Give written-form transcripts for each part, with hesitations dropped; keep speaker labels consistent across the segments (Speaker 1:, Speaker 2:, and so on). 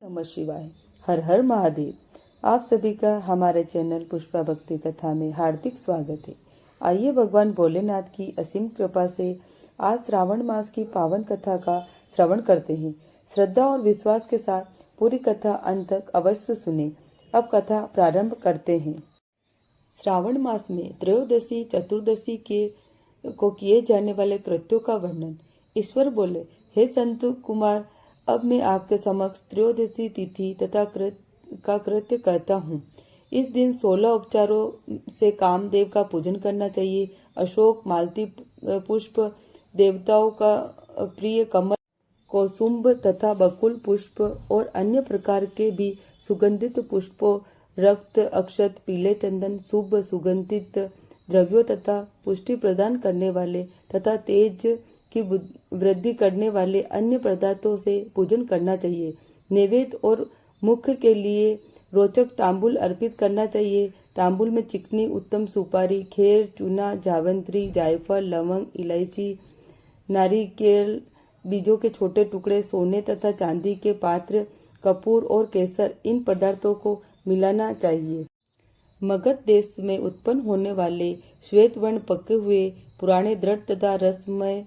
Speaker 1: नमः शिवाय। हर हर महादेव। आप सभी का हमारे चैनल पुष्पा भक्ति कथा में हार्दिक स्वागत है। आइए भगवान भोलेनाथ की असीम कृपा से आज श्रावण मास की पावन कथा का श्रवण करते हैं। श्रद्धा और विश्वास के साथ पूरी कथा अंत तक अवश्य सुने। अब कथा प्रारंभ करते हैं। श्रावण मास में त्रयोदशी चतुर्दशी को किए जाने वाले कृत्यों का वर्णन। ईश्वर बोले, हे संत कुमार, अब मैं आपके समक्ष त्रयोदशी तिथि तथा कृत्य कहता हूँ। इस दिन 16 उपचारों से कामदेव का पूजन करना चाहिए। अशोक, मालती पुष्प, देवताओं का प्रिय कमल, कौसुंभ तथा बकुल पुष्प और अन्य प्रकार के भी सुगंधित पुष्पों, रक्त, अक्षत, पीले चंदन, शुभ सुगंधित द्रव्यों तथा पुष्टि प्रदान करने वाले तथा तेज की वृद्धि करने वाले अन्य पदार्थों से पूजन करना चाहिए। नैवेद्य और मुख्य के लिए रोचक तांबूल अर्पित करना चाहिए। तांबूल में चिकनी उत्तम सुपारी, खेर, चूना, जावंत्री, जायफल, लवंग, इलायची, नारिकेल बीजों के छोटे टुकड़े, सोने तथा चांदी के पात्र, कपूर और केसर, इन पदार्थों को मिलाना चाहिए। मगध देश में उत्पन्न होने वाले श्वेत वर्ण पके हुए पुराने दृढ़ तथा रसमय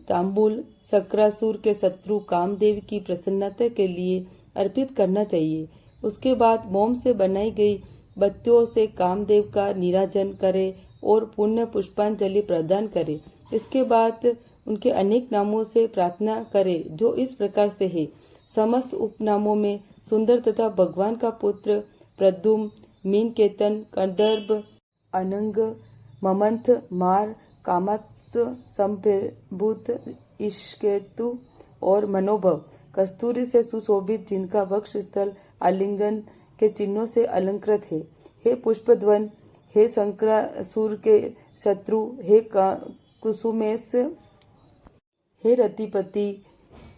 Speaker 1: तांबूल शक्रासुर के शत्रु कामदेव की प्रसन्नता के लिए अर्पित करना चाहिए। उसके बाद मोम से बनाई गई बत्तियों से कामदेव का नीराजन करे और पुण्य पुष्पांजलि प्रदान करे। इसके बाद उनके अनेक नामों से प्रार्थना करे, जो इस प्रकार से है। समस्त उपनामों में सुंदर तथा भगवान का पुत्र प्रद्युम्न, मीनकेतन, कंदर्प, अनंग, ममंथ, मार, कामात्स, संभूत, इश्केतु और मनोभव, कस्तूरी से सुशोभित, जिनका वक्ष स्थल आलिंगन के चिन्हों से अलंकृत है। हे पुष्पध्वन, हे शंकरासुर के शत्रु, हे कुसुमेश, हे रतिपति,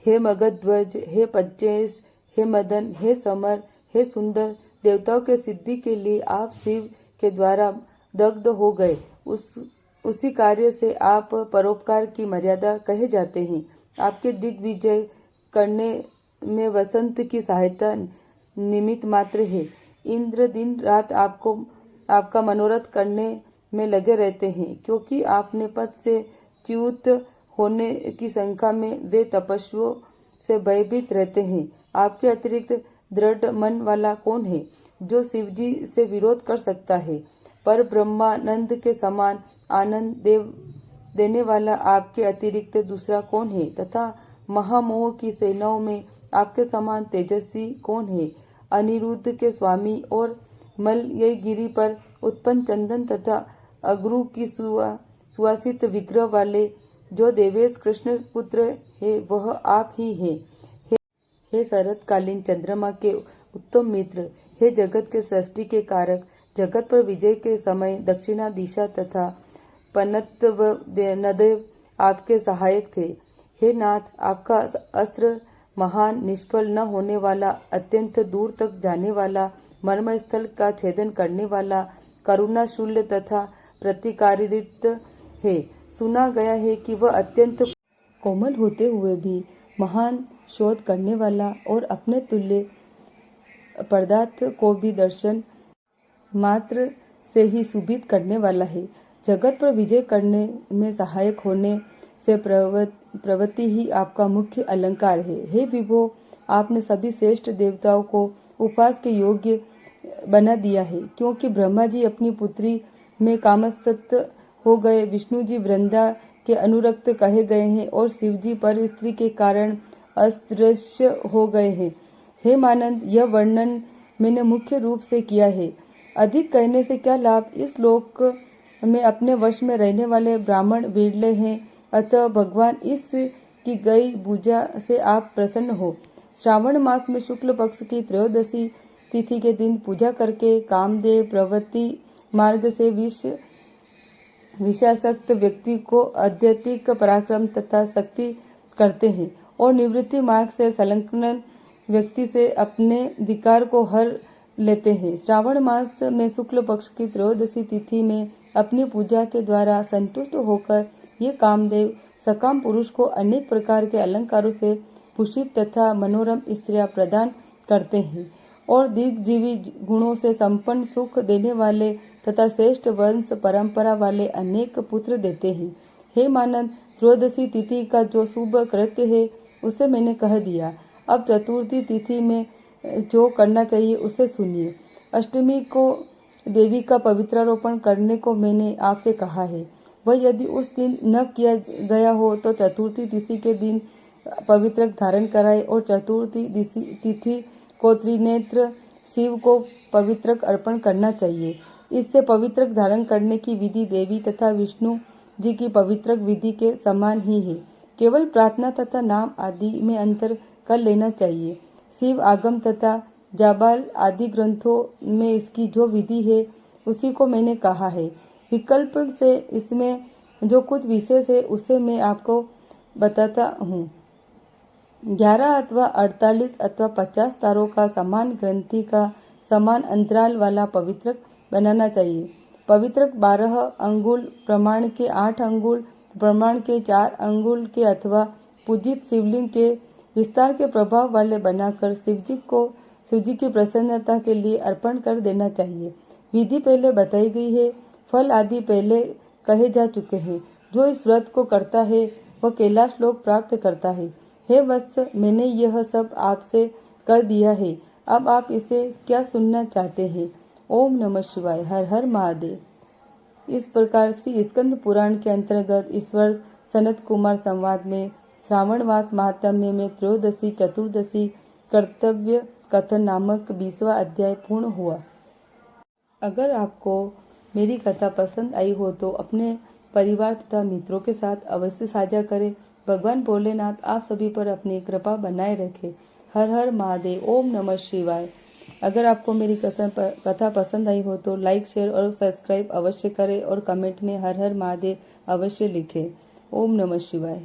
Speaker 1: हे मगधध्वज, हे पंचेश, हे मदन, हे समर, हे सुंदर, देवताओं के सिद्धि के लिए आप शिव के द्वारा दग्ध हो गए। उसी कार्य से आप परोपकार की मर्यादा कहे जाते हैं। आपके दिग्विजय करने में वसंत की सहायता निमित्त मात्र है। इंद्र दिन रात आपका मनोरथ करने में लगे रहते हैं, क्योंकि आपने पद से च्युत होने की शंका में वे तपस्वियों से भयभीत रहते हैं। आपके अतिरिक्त दृढ़ मन वाला कौन है, जो शिवजी से विरोध कर सकता है? पर ब्रह्मानंद के समान आनंद देने वाला आपके अतिरिक्त दूसरा कौन है? तथा महामोह की सेनाओं में आपके समान तेजस्वी कौन है? अनिरुद्ध के स्वामी और मलयगिरी पर उत्पन्न चंदन तथा अगरू की सुवासित विग्रह वाले जो देवेश कृष्ण पुत्र है, वह आप ही हैं। हे शरतकालीन चंद्रमा के उत्तम मित्र, हे जगत के सृष्टि के कारक, जगत पर विजय के समय दक्षिणा दिशा तथा पनत्व नदेव आपके सहायक थे। हे नाथ, आपका अस्त्र महान, निष्फल न होने वाला, अत्यंत दूर तक जाने वाला, मर्म स्थल का छेदन करने वाला, करुणा शूल्य तथा प्रतिकारित है। सुना गया है कि वह अत्यंत कोमल होते हुए भी महान शोध करने वाला और अपने तुल्य पदार्थ को भी दर्शन मात्र से ही सुभित करने वाला है। जगत पर विजय करने में सहायक होने से प्रवृत्ति ही आपका मुख्य अलंकार है। हे विभो, आपने सभी श्रेष्ठ देवताओं को उपास के योग्य बना दिया है, क्योंकि ब्रह्मा जी अपनी पुत्री में कामसक्त हो गए, विष्णु जी वृंदा के अनुरक्त कहे गए हैं और शिव जी पर स्त्री के कारण अदृश्य हो गए हैं। हे मानंद, यह वर्णन मैंने मुख्य रूप से किया है। अधिक कहने से क्या लाभ? इस लोक में अपने वश में रहने वाले ब्राह्मण विरले हैं, अतः भगवान इस की गई पूजा से आप प्रसन्न हो। श्रावण मास में शुक्ल पक्ष की त्रयोदशी तिथि के दिन पूजा करके कामदेव प्रवृत्ति मार्ग से विषयासक्त व्यक्ति को आध्यात्मिक पराक्रम तथा शक्ति करते हैं और निवृत्ति मार्ग से संलग्न व्यक्ति से अपने विकार को हर लेते हैं। श्रावण मास में शुक्ल पक्ष की त्रयोदशी तिथि में अपनी पूजा के द्वारा संतुष्ट होकर ये कामदेव सकाम पुरुष को अनेक प्रकार के अलंकारों से भूषित तथा मनोरम स्त्रियां प्रदान करते हैं और दीर्घजीवी गुणों से संपन्न सुख देने वाले तथा श्रेष्ठ वंश परंपरा वाले अनेक पुत्र देते हैं। हे मानद, त्रयोदशी तिथि का जो शुभ कृत्य है उसे मैंने कह दिया। अब चतुर्थी तिथि में जो करना चाहिए उसे सुनिए। अष्टमी को देवी का पवित्रारोपण करने को मैंने आपसे कहा है। वह यदि उस दिन न किया गया हो तो चतुर्थी तिथि के दिन पवित्रक धारण कराए और चतुर्थी तिथि को त्रिनेत्र शिव को पवित्रक अर्पण करना चाहिए। इससे पवित्रक धारण करने की विधि देवी तथा विष्णु जी की पवित्रक विधि के समान ही है। केवल प्रार्थना तथा नाम आदि में अंतर कर लेना चाहिए। शिव आगम तथा जाबाल आदि ग्रंथों में इसकी जो विधि है उसी को मैंने कहा है। विकल्प से इसमें जो कुछ विशेष है उसे मैं आपको बताता हूँ। 11 अथवा 48 अथवा 50 तारों का समान ग्रंथि का समान अंतराल वाला पवित्रक बनाना चाहिए। पवित्रक 12 अंगुल प्रमाण के 8 अंगुल प्रमाण के 4 अंगुल के अथवा पूजित शिवलिंग के विस्तार के प्रभाव वाले बनाकर शिवजी की प्रसन्नता के लिए अर्पण कर देना चाहिए। विधि पहले बताई गई है। फल आदि पहले कहे जा चुके हैं। जो इस व्रत को करता है वह कैलाश लोक प्राप्त करता है। हे वत्स, मैंने यह सब आपसे कर दिया है। अब आप इसे क्या सुनना चाहते हैं? ओम नमः शिवाय। हर हर महादेव। इस प्रकार श्री स्कंद पुराण के अंतर्गत ईश्वर सनत कुमार संवाद में श्रावण मास महात्म्य में त्रयोदशी चतुर्दशी कर्तव्य कथन नामक 20वां अध्याय पूर्ण हुआ। अगर आपको मेरी कथा पसंद आई हो तो अपने परिवार तथा मित्रों के साथ अवश्य साझा करें। भगवान भोलेनाथ आप सभी पर अपनी कृपा बनाए रखे। हर हर महादेव। ओम नमः शिवाय। अगर आपको मेरी कथा पसंद आई हो तो लाइक, शेयर और सब्सक्राइब अवश्य करें और कमेंट में हर हर महादेव अवश्य लिखें। ओम नमः शिवाय।